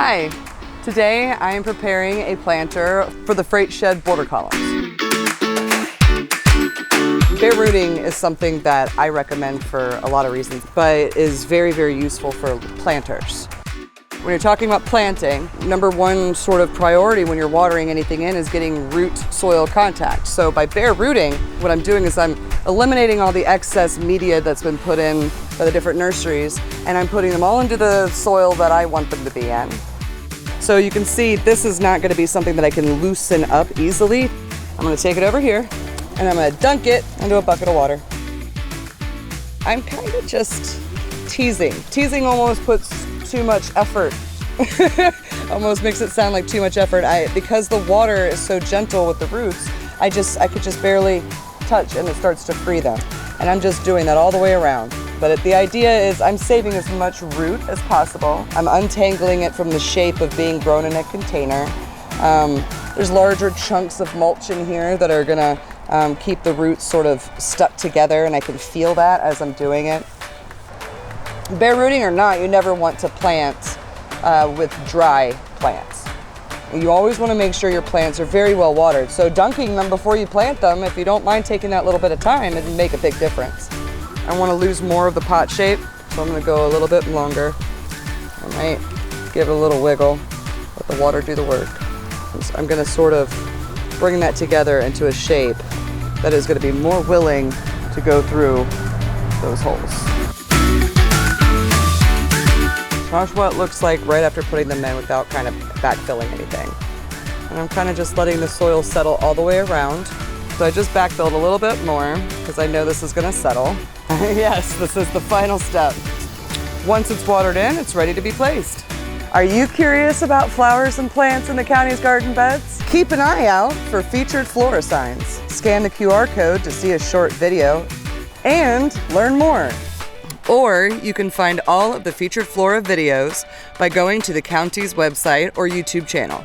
Hi, today I am preparing a planter for the freight shed border columns. Bare rooting is something that I recommend for a lot of reasons, but is very, very useful for planters. When you're talking about planting, number one sort of priority when you're watering anything in is getting root soil contact. So by bare rooting, what I'm doing is I'm eliminating all the excess media that's been put in by the different nurseries, and I'm putting them all into the soil that I want them to be in. So you can see this is not going to be something that I can loosen up easily. I'm going to take it over here and I'm going to dunk it into a bucket of water. I'm kind of just teasing. Teasing almost puts too much effort. Almost makes it sound like too much effort. Because the water is so gentle with the roots, I could just barely touch and it starts to free them. And I'm just doing that all the way around. But the idea is I'm saving as much root as possible. I'm untangling it from the shape of being grown in a container. There's larger chunks of mulch in here that are gonna keep the roots sort of stuck together, and I can feel that as I'm doing it. Bare rooting or not, you never want to plant with dry plants. You always want to make sure your plants are very well watered. So dunking them before you plant them, if you don't mind taking that little bit of time, it can make a big difference. I want to lose more of the pot shape, so I'm going to go a little bit longer. I might give it a little wiggle, let the water do the work. I'm going to sort of bring that together into a shape that is going to be more willing to go through those holes. Watch what it looks like right after putting them in without kind of backfilling anything. And I'm kind of just letting the soil settle all the way around. So I just backfilled a little bit more because I know this is going to settle. Yes, this is the final step. Once it's watered in, it's ready to be placed. Are you curious about flowers and plants in the county's garden beds? Keep an eye out for featured Flora signs. Scan the QR code to see a short video and learn more. Or you can find all of the featured Flora videos by going to the county's website or YouTube channel.